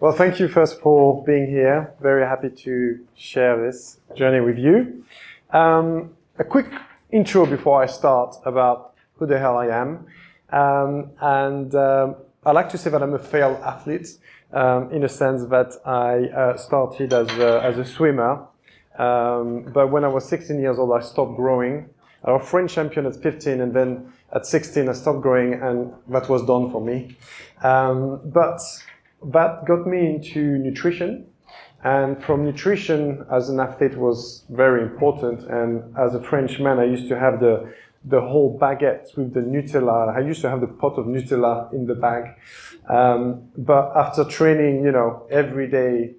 Well, thank you first for being here. Very happy to share this journey with you. A quick intro before I start about who the hell I am. I like to say that I'm a failed athlete in a sense that I started as a swimmer. But when I was 16 years old, I stopped growing. I was French champion at 15, and then at 16, I stopped growing, and that was done for me. But that got me into nutrition, and from nutrition as an athlete was very important. And as a Frenchman, I used to have the whole baguette with the Nutella. I used to have the pot of Nutella in the bag. But after training, every day,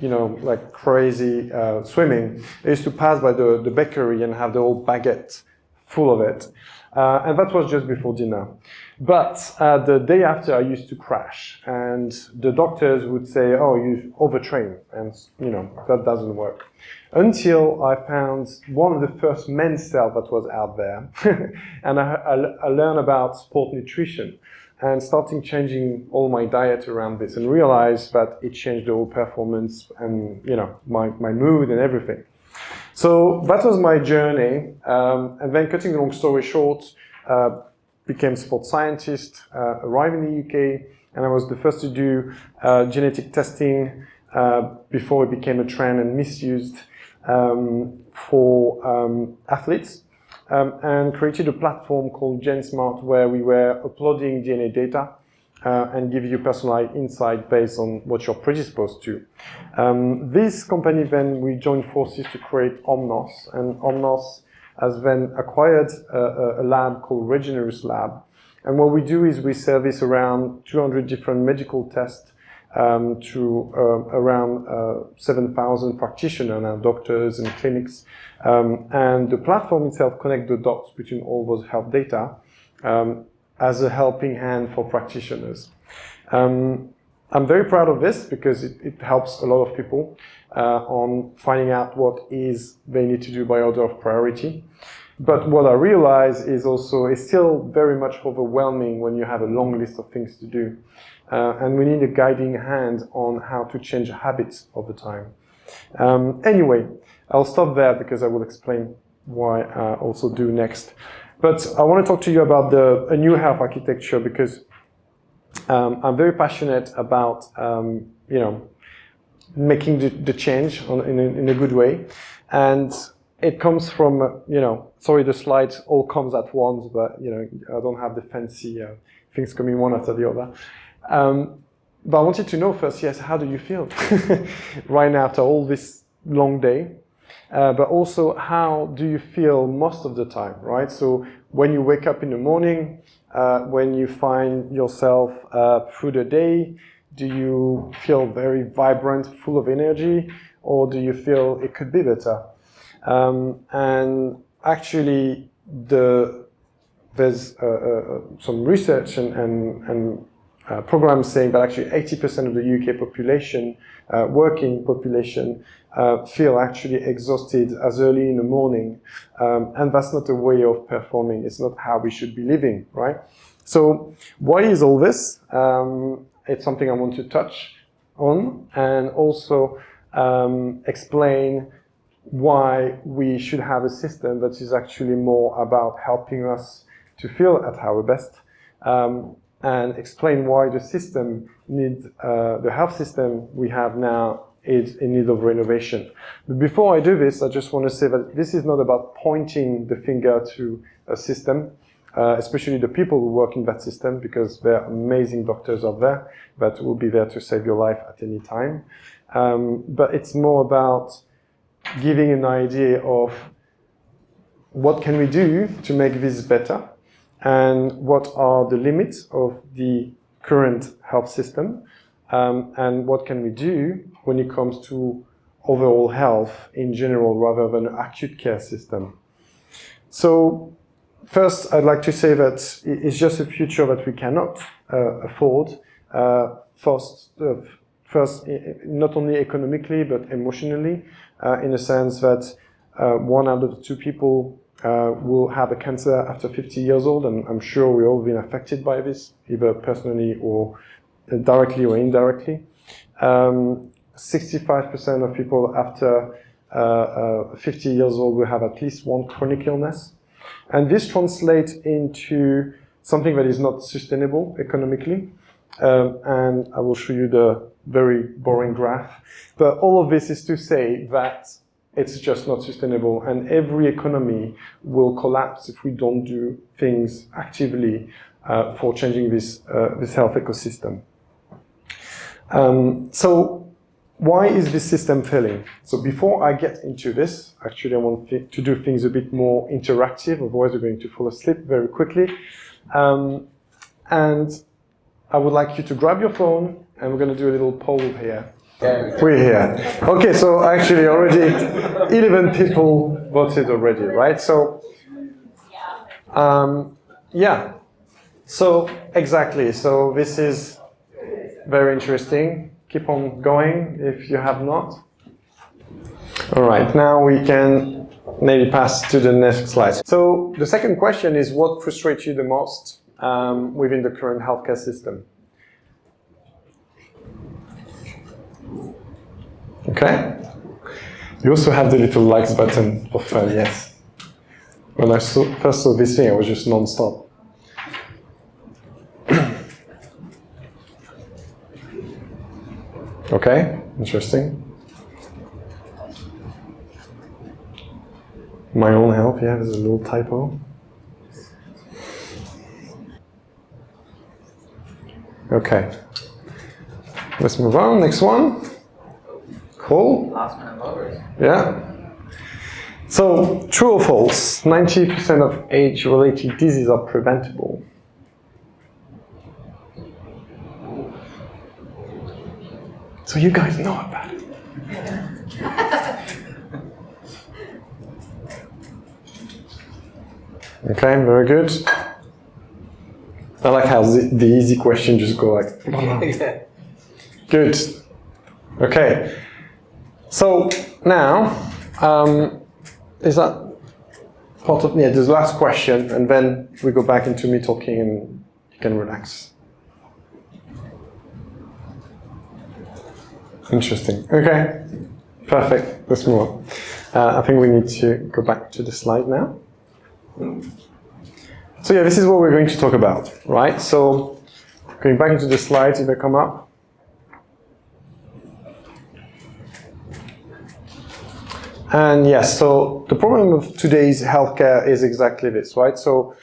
like crazy swimming, I used to pass by the bakery and have the whole baguette full of it. And that was just before dinner. But the day after, I used to crash, and the doctors would say, "Oh, you overtrain," and that doesn't work. Until I found one of the first men's cells that was out there, and I learned about sport nutrition, and starting changing all my diet around this, and realized that it changed the whole performance and my mood and everything. So that was my journey, and then cutting a long story short, became sports scientist, arrived in the UK, and I was the first to do genetic testing before it became a trend and misused for athletes, and created a platform called GenSmart where we were uploading DNA data and give you personalized insight based on what you're predisposed to. This company then, we joined forces to create Omnos, and Omnos has then acquired a lab called Regenerus Lab. And what we do is we service around 200 different medical tests to around 7,000 practitioners now, doctors and clinics. And the platform itself connects the dots between all those health data as a helping hand for practitioners. I'm very proud of this because it helps a lot of people on finding out what is they need to do by order of priority. But what I realize is also it's still very much overwhelming when you have a long list of things to do. And we need a guiding hand on how to change habits over time. Anyway, I'll stop there because I will explain why I also do next. But I want to talk to you about a new health architecture because I'm very passionate about making the change in a good way, and it comes from sorry, the slides all comes at once, but I don't have the fancy things coming one after the other. But I wanted to know first, yes, how do you feel right now after all this long day? But also, how do you feel most of the time, right? So when you wake up in the morning, when you find yourself through the day, do you feel very vibrant, full of energy, or do you feel it could be better? And actually, there's some research and programs saying that actually 80% of the UK population, working population, feel actually exhausted as early in the morning. And that's not a way of performing. It's not how we should be living, right? So why is all this? It's something I want to touch on, and also explain why we should have a system that is actually more about helping us to feel at our best, and explain why the system needs, the health system we have now is in need of renovation. But before I do this, I just want to say that this is not about pointing the finger to a system, especially the people who work in that system, because there are amazing doctors out there that will be there to save your life at any time. But it's more about giving an idea of what can we do to make this better, and what are the limits of the current health system, and what can we do when it comes to overall health in general rather than an acute care system. So first, I'd like to say that it's just a future that we cannot afford. First, not only economically, but emotionally, in the sense that 1 out of 2 people will have a cancer after 50 years old, and I'm sure we've all been affected by this, either personally or directly or indirectly. 65% of people after 50 years old will have at least one chronic illness. And this translates into something that is not sustainable economically. And I will show you the very boring graph. But all of this is to say that it's just not sustainable, and every economy will collapse if we don't do things actively for changing this health ecosystem. So why is this system failing? So before I get into this, actually I want to do things a bit more interactive, otherwise we're going to fall asleep very quickly. And I would like you to grab your phone, and we're going to do a little poll here. We're here. Okay, so actually already 11 people voted already, right? So, yeah. So, exactly. So this is very interesting. Keep on going if you have not. All right, now we can maybe pass to the next slide. So the second question is, what frustrates you the most within the current healthcare system? Okay. You also have the little likes button for fun, yes. When I first saw this thing, I was just non-stop. Okay, interesting. My own health, yeah, there's a little typo. Okay. Let's move on, next one. Cool. Last minute voters. Yeah. So, true or false? 90% of age-related diseases are preventable. So you guys know about it. Okay, very good. I like how the easy question just go like. Good. Okay. So now, is that part of, yeah, this last question, and then we go back into me talking and you can relax. Interesting. Okay. Perfect. Let's move on. I think we need to go back to the slide now. So yeah, this is what we're going to talk about, right? So going back into the slides, if they come up. And yes, so the problem of today's healthcare is exactly this, right? So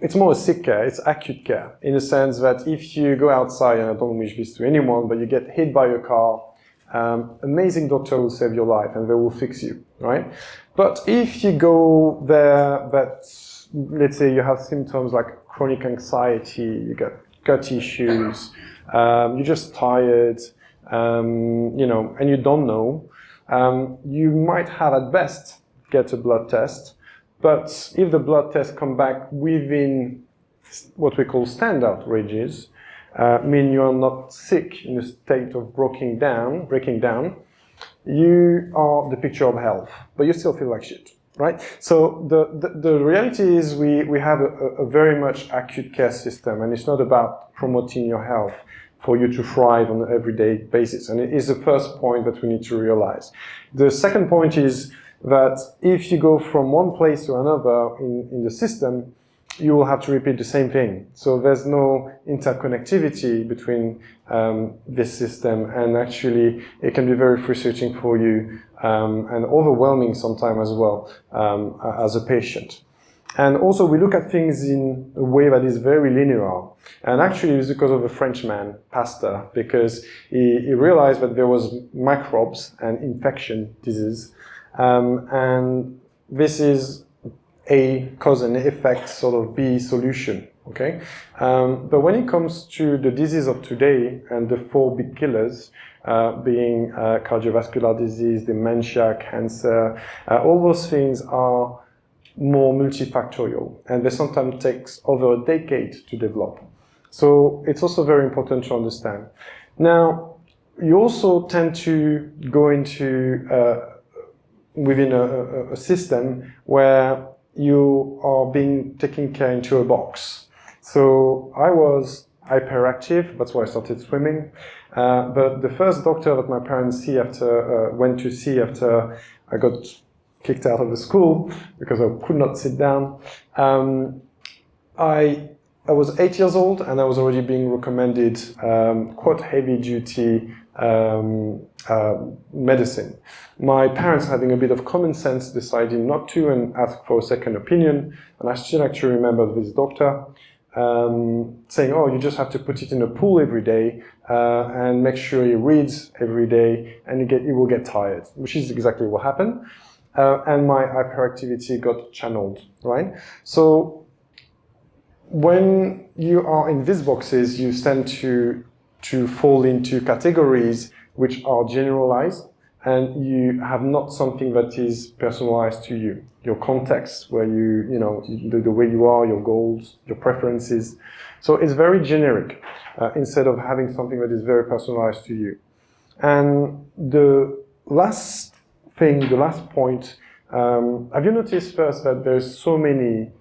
it's more a sick care, it's acute care, in the sense that if you go outside, and I don't wish this to anyone, but you get hit by a car, amazing doctor will save your life and they will fix you, right? But if you go there, let's say you have symptoms like chronic anxiety, you get gut issues, you're just tired, and you don't know, you might have at best get a blood test, but if the blood tests come back within what we call standard ranges, mean you are not sick in a state of breaking down, you are the picture of health, but you still feel like shit, right? So the reality is we have a very much acute care system, and it's not about promoting your health for you to thrive on an everyday basis. And it is the first point that we need to realize. The second point is that if you go from one place to another in the system, you will have to repeat the same thing. So there's no interconnectivity between this system, and actually it can be very frustrating for you and overwhelming sometimes as well as a patient. And also we look at things in a way that is very linear. And actually it's because of a Frenchman, Pasteur, because he realized that there was microbes and infection disease. And this is A, cause and effect, sort of B, solution, okay? But when it comes to the disease of today and the 4 big killers, being cardiovascular disease, dementia, cancer, all those things are more multifactorial, and they sometimes takes over a decade to develop. So it's also very important to understand. Now, you also tend to go into within a system where you are being taken care into a box. So I was hyperactive. That's why I started swimming. But the first doctor that my parents went to see after I got kicked out of the school because I could not sit down. I was 8 years old and I was already being recommended quite heavy-duty medicine. My parents, having a bit of common sense, decided not to and asked for a second opinion. And I still actually remember this doctor saying, "Oh, you just have to put it in a pool every day and make sure he reads every day, and he will get tired," which is exactly what happened. And my hyperactivity got channeled, right? So when you are in these boxes, you tend to fall into categories which are generalized, and you have not something that is personalized to you. Your context, where the way you are, your goals, your preferences. So it's very generic instead of having something that is very personalized to you. And the last point, have you noticed first that there's so many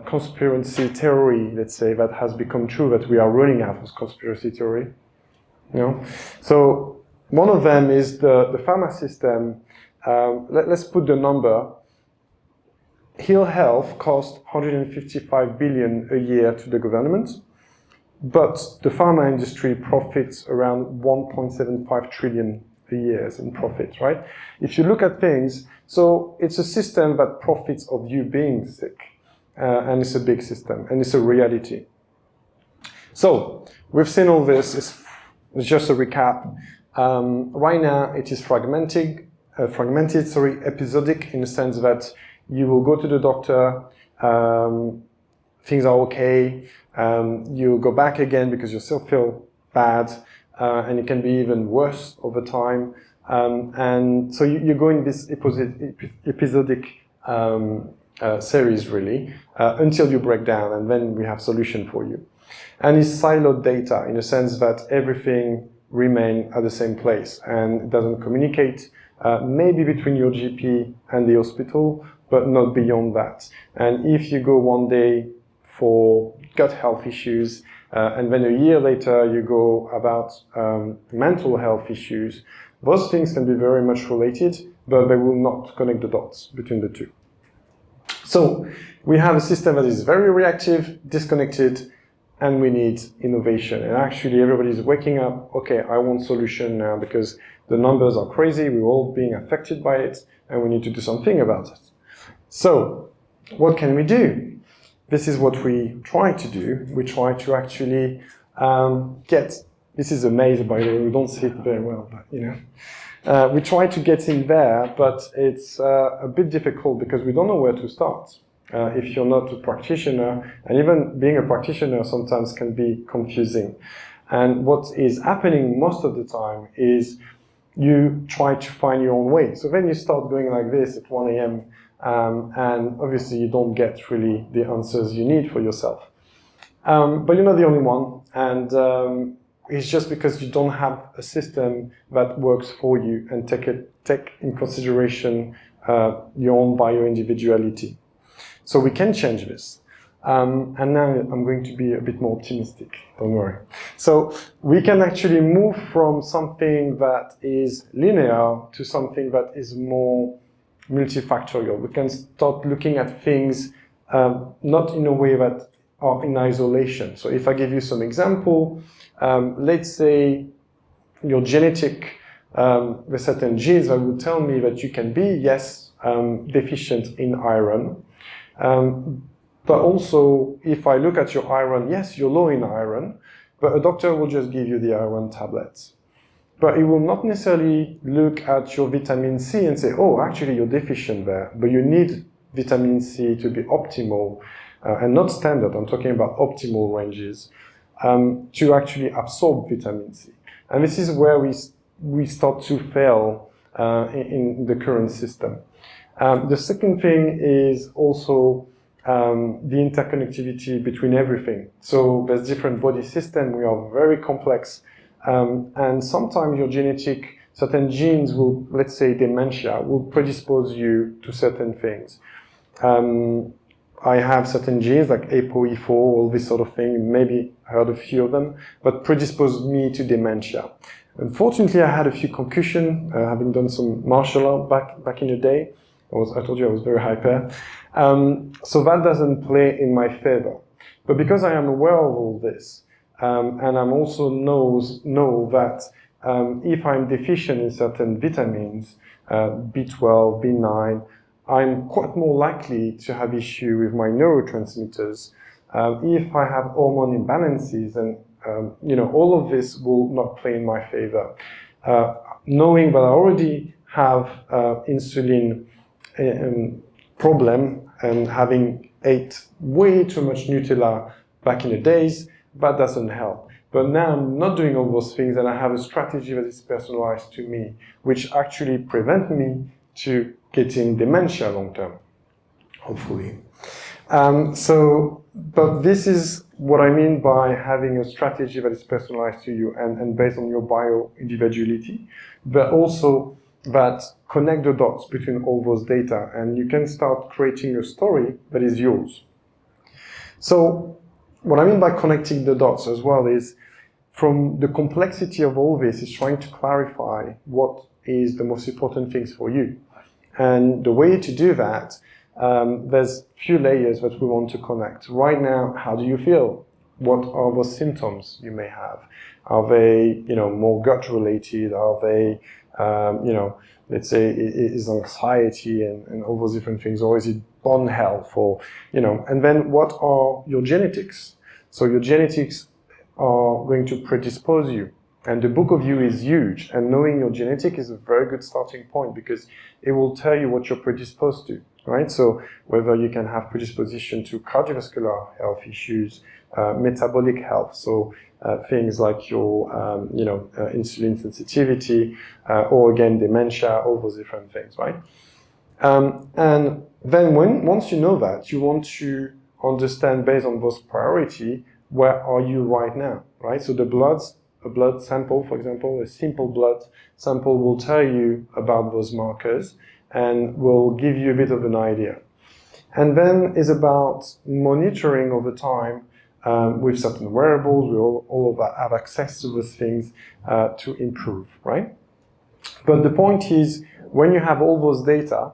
conspiracy theory, let's say, that has become true, that we are running out of conspiracy theory? So one of them is the pharma system. Let's put the number. Hill Health costs 155 billion a year to the government, but the pharma industry profits around 1.75 trillion a year in profit, right? If you look at things, so it's a system that profits of you being sick, and it's a big system, and it's a reality. So we've seen all this. It's just a recap. Right now, it is fragmented, episodic, in the sense that you will go to the doctor, things are okay, you go back again because you still feel bad, and it can be even worse over time. And so you go in this episodic series, really, until you break down, and then we have solution for you. And it's siloed data in the sense that everything remains at the same place and it doesn't communicate, maybe between your GP and the hospital, but not beyond that. And if you go one day for gut health issues, and then a year later you go about mental health issues, those things can be very much related, but they will not connect the dots between the two. So we have a system that is very reactive, disconnected, and we need innovation. And actually everybody's waking up, okay, I want solution now because the numbers are crazy, we're all being affected by it, and we need to do something about it. So what can we do? This is what we try to do. We try to actually this is a maze, by the way, we don't see it very well, but we try to get in there, but it's a bit difficult because we don't know where to start. If you're not a practitioner, and even being a practitioner sometimes can be confusing. And what is happening most of the time is you try to find your own way. So then you start going like this at 1 a.m. And obviously you don't get really the answers you need for yourself. But you're not the only one, and it's just because you don't have a system that works for you and take in consideration your own bio-individuality. So we can change this. And now I'm going to be a bit more optimistic, don't worry. So we can actually move from something that is linear to something that is more multifactorial. We can start looking at things not in a way that are in isolation. So if I give you some example, let's say your genetic, with certain genes that would tell me that you can be, yes, deficient in iron. But also, if I look at your iron, yes, you're low in iron, but a doctor will just give you the iron tablets. But he will not necessarily look at your vitamin C and say, oh, actually you're deficient there, but you need vitamin C to be optimal, and not standard, I'm talking about optimal ranges, to actually absorb vitamin C. And this is where we start to fail in the current system. The second thing is also the interconnectivity between everything. So there's different body systems, we are very complex, and sometimes your genetic, certain genes will, let's say dementia, will predispose you to certain things. I have certain genes like ApoE4, all this sort of thing, maybe heard a few of them, but predisposed me to dementia. Unfortunately, I had a few concussions, having done some martial art back in the day. I told you I was very hyper. So that doesn't play in my favor. But because I am aware of all this, and I'm also know that if I'm deficient in certain vitamins, B12, B9, I'm quite more likely to have issue with my neurotransmitters. If I have hormone imbalances, and all of this will not play in my favor. Knowing that I already have insulin problem and having ate way too much Nutella back in the days, that doesn't help. But now I'm not doing all those things, and I have a strategy that is personalized to me, which actually prevent me to getting dementia long term, hopefully. But this is what I mean by having a strategy that is personalized to you and based on your bio-individuality, but also that connect the dots between all those data, and you can start creating a story that is yours. So what I mean by connecting the dots as well is, from the complexity of all this, is trying to clarify what is the most important things for you. And the way to do that, there's few layers that we want to connect. Right now, how do you feel? What are the symptoms you may have? Are they, more gut related? Are they, let's say, is anxiety and all those different things, or is it bone health, or, and then what are your genetics? So your genetics are going to predispose you. And the book of you is huge, and knowing your genetic is a very good starting point, because it will tell you what you're predisposed to, right? So whether you can have predisposition to cardiovascular health issues, metabolic health, so things like your, insulin sensitivity, or again, dementia, all those different things, right? And then once you know that, you want to understand, based on those priority, where are you right now, right? So a blood sample, for example, a simple blood sample will tell you about those markers and will give you a bit of an idea. And then is about monitoring over time with certain wearables. We all of that have access to those things to improve, right? But the point is, when you have all those data,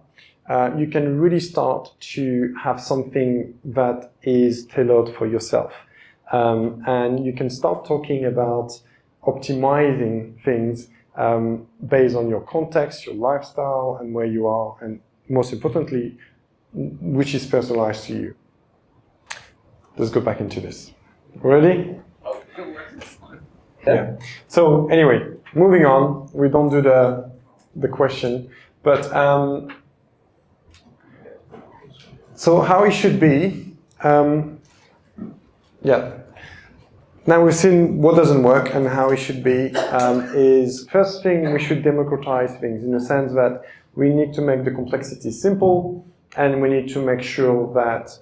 you can really start to have something that is tailored for yourself. And you can start talking about optimizing things based on your context, your lifestyle, and where you are, and most importantly, which is personalized to you. Let's go back into this. Ready? Yeah. So anyway, moving on. We don't do the question, but so how it should be. Yeah. Now we've seen what doesn't work and how it should be. Is first thing, we should democratize things in the sense that we need to make the complexity simple, and we need to make sure that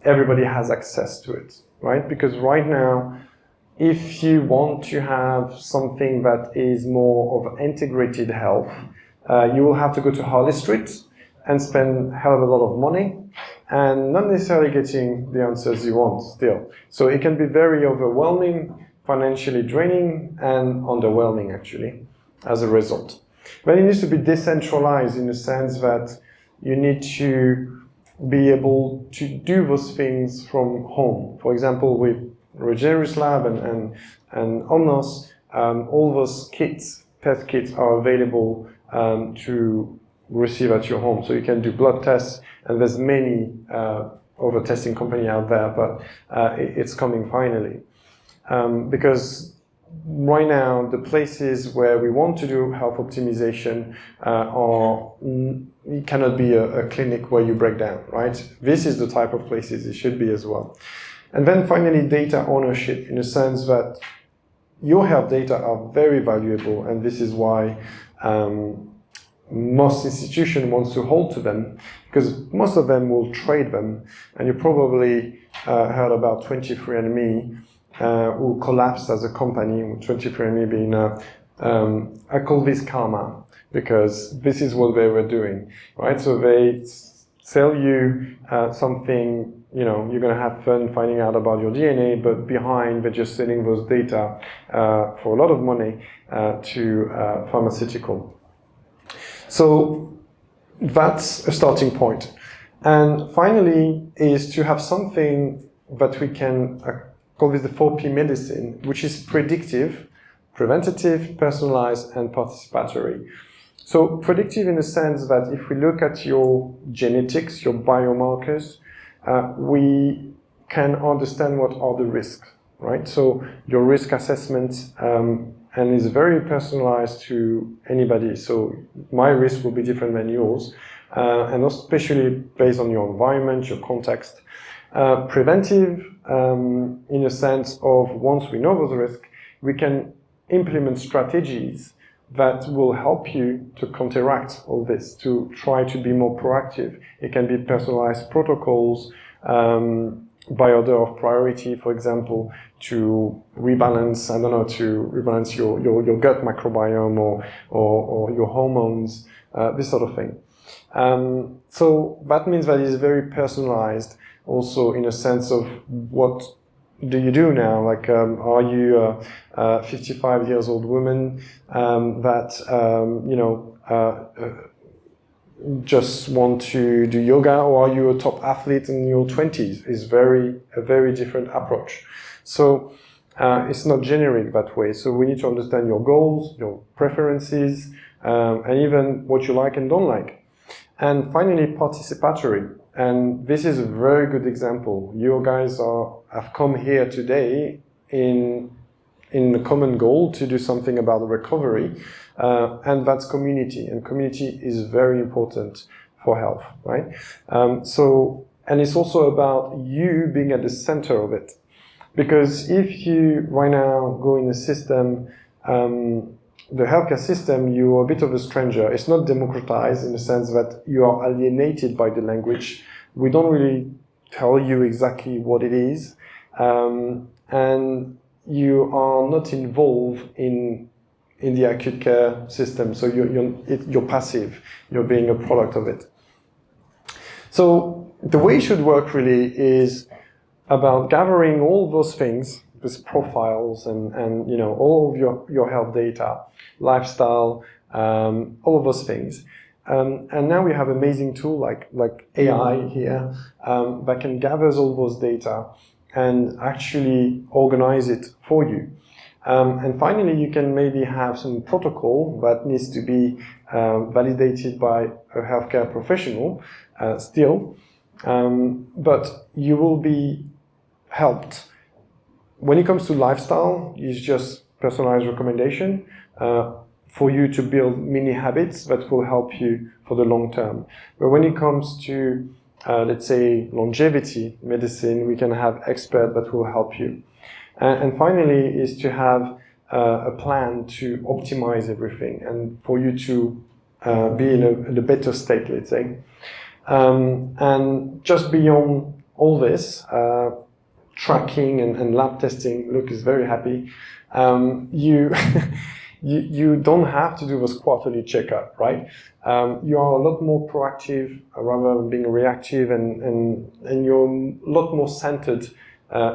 everybody has access to it, right? Because right now, if you want to have something that is more of integrated health, you will have to go to Harley Street and spend a hell of a lot of money, and not necessarily getting the answers you want still. So it can be very overwhelming, financially draining, and underwhelming actually, as a result. But it needs to be decentralized in the sense that you need to be able to do those things from home. For example, with Regenerus Lab and Omnos, all those kits, test kits, are available to receive at your home. So you can do blood tests, and there's many other testing company out there, but it's coming finally. Because right now, the places where we want to do health optimization it cannot be a clinic where you break down, right? This is the type of places it should be as well. And then finally, data ownership, in the sense that your health data are very valuable, and this is why most institutions want to hold to them, because most of them will trade them. And you probably heard about 23andMe, who collapsed as a company, 23andMe being I call this karma, because this is what they were doing, right? So they sell you something, you know, you're going to have fun finding out about your DNA, but behind they're just selling those data for a lot of money to pharmaceutical. So that's a starting point. And finally is to have something that we can call this the 4P medicine, which is predictive, preventative, personalized, and participatory. So predictive in the sense that if we look at your genetics, your biomarkers, we can understand what are the risks, right? So your risk assessment and is very personalized to anybody. So my risk will be different than yours, and especially based on your environment, your context. Preventive, in a sense of once we know those risks, we can implement strategies that will help you to counteract all this, to try to be more proactive. It can be personalized protocols, by order of priority, for example, to rebalance, I don't know, to rebalance your gut microbiome or your hormones, this sort of thing. So that means that it's very personalized also in a sense of what do you do now? Like, are you a 55 years old woman that, you know, just want to do yoga, or are you a top athlete in your 20s? Is a very different approach. So it's not generic that way. So we need to understand your goals, your preferences, and even what you like and don't like. And finally, participatory. And this is a very good example. You guys have come here today in the common goal to do something about the recovery, and that's community. And community is very important for health, right? And it's also about you being at the center of it. Because if you right now go in the system, the healthcare system, you are a bit of a stranger. It's not democratized in the sense that you are alienated by the language. We don't really tell you exactly what it is. And you are not involved in the acute care system. So you're passive. You're being a product of it. So the way it should work really is about gathering all those things, these profiles and you know, all of your health data, lifestyle, all of those things. And now we have amazing tool like AI here that can gather all those data and actually organize it for you. And finally, you can maybe have some protocol that needs to be validated by a healthcare professional still, but you will be helped. When it comes to lifestyle, it's just personalized recommendation for you to build mini habits that will help you for the long term. But when it comes to, let's say, longevity medicine, we can have experts that will help you. And finally is to have a plan to optimize everything and for you to be in a better state, let's say. And just beyond all this, tracking and lab testing, Luke is very happy. You don't have to do this quarterly checkup, right? You are a lot more proactive rather than being reactive, and you're a lot more centered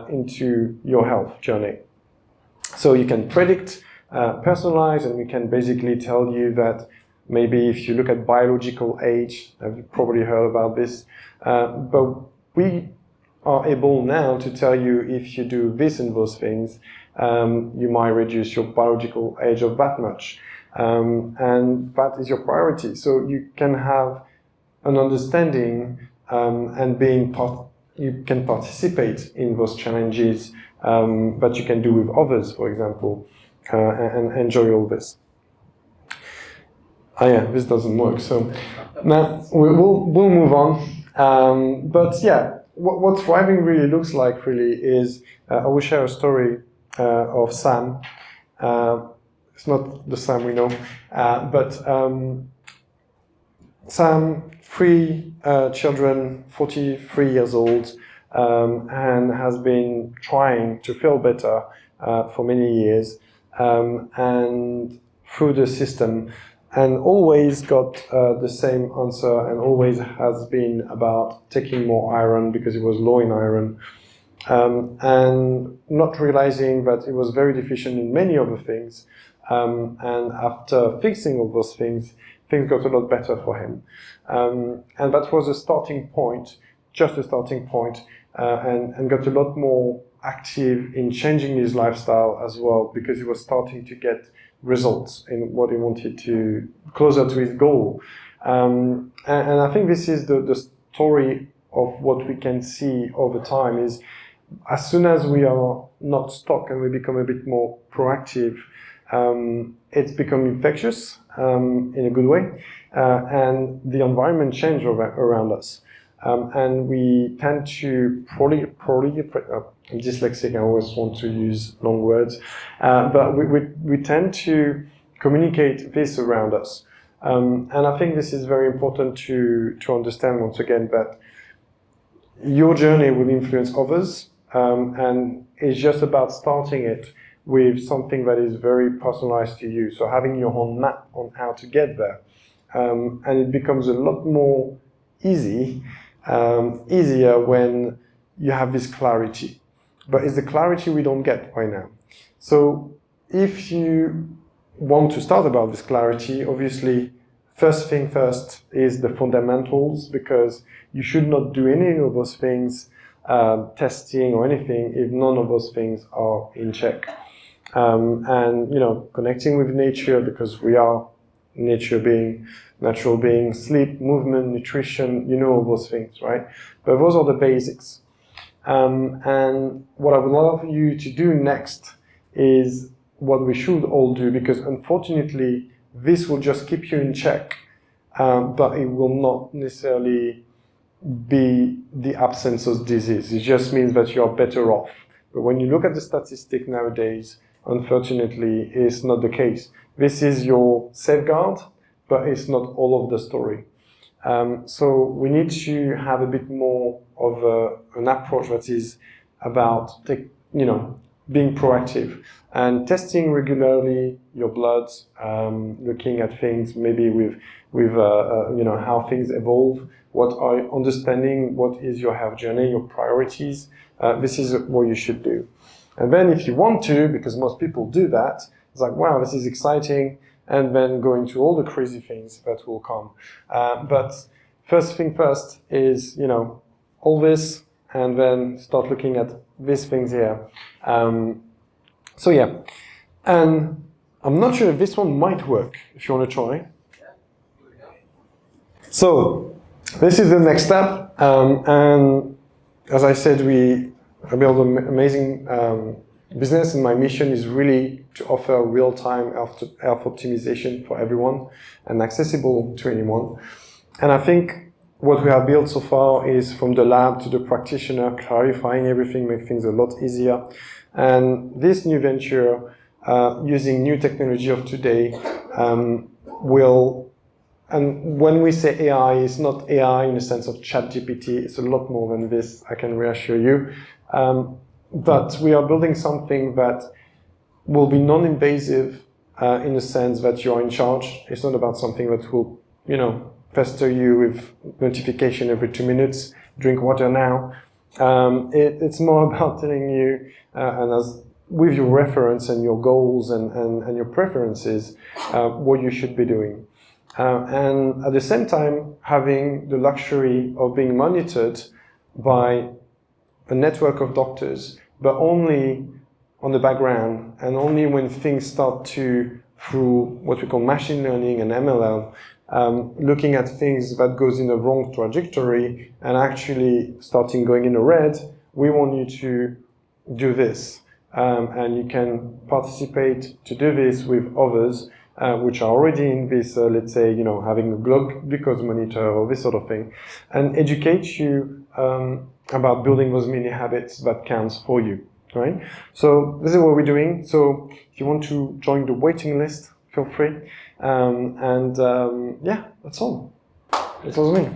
into your health journey. So you can predict, personalize, and we can basically tell you that maybe if you look at biological age, you've probably heard about this, but we are able now to tell you if you do this and those things, you might reduce your biological age of that much. And that is your priority. So you can have an understanding and you can participate in those challenges that you can do with others, for example, and enjoy all this. Oh yeah, this doesn't work. So now we'll move on. But yeah, what thriving really looks like really is, I will share a story of Sam. It's not the Sam we know, but Sam, 3 children, 43 years old, and has been trying to feel better for many years, and through the system and always got the same answer, and always has been about taking more iron because it was low in iron, and not realizing that it was very deficient in many other things. And after fixing all those things got a lot better for him. And that was a starting point, just a starting point, and got a lot more active in changing his lifestyle as well, because he was starting to get results in what he wanted to, closer to his goal. And I think this is the story of what we can see over time is, as soon as we are not stuck and we become a bit more proactive, it's become infectious in a good way, and the environment changes around us. And we tend to I'm dyslexic, I always want to use long words, but we tend to communicate this around us. And I think this is very important to understand once again that your journey will influence others, and it's just about starting it with something that is very personalized to you. So having your own map on how to get there. And it becomes a lot more easier when you have this clarity. But it's the clarity we don't get right now. So if you want to start about this clarity, obviously, first thing first is the fundamentals, because you should not do any of those things, testing or anything, if none of those things are in check. And, connecting with nature, because we are natural being, sleep, movement, nutrition, all those things, right? But those are the basics. And what I would love you to do next is what we should all do, because unfortunately, this will just keep you in check, but it will not necessarily be the absence of disease. It just means that you're better off. But when you look at the statistic nowadays, unfortunately, it's not the case. This is your safeguard, but it's not all of the story. So we need to have a bit more of an approach that is about, being proactive and testing regularly your blood, looking at things maybe with how things evolve, understanding what is your health journey, your priorities. This is what you should do. And then if you want to, because most people do that, it's like, wow, this is exciting, and then go into all the crazy things that will come. But first thing first is, all this, and then start looking at these things here. So yeah, and I'm not sure if this one might work, if you want to try. So this is the next step, and as I said, I build an amazing business, and my mission is really to offer real-time health optimization for everyone and accessible to anyone. And I think what we have built so far is from the lab to the practitioner, clarifying everything, make things a lot easier. And this new venture, using new technology of today, and when we say AI, it's not AI in the sense of ChatGPT, it's a lot more than this, I can reassure you. But we are building something that will be non-invasive in the sense that you're in charge. It's not about something that will, pester you with notification every 2 minutes, drink water now. It's more about telling you, with your reference and your goals and your preferences, what you should be doing. And at the same time, having the luxury of being monitored by a network of doctors, but only on the background, and only when things start to, through what we call machine learning and MLM, looking at things that goes in the wrong trajectory and actually starting going in the red, we want you to do this. And you can participate to do this with others, which are already in this, let's say, having a glucose monitor or this sort of thing, and educate you about building those mini habits that counts for you, right? So this is what we're doing. So if you want to join the waiting list, feel free. Yeah, that's all. That was me.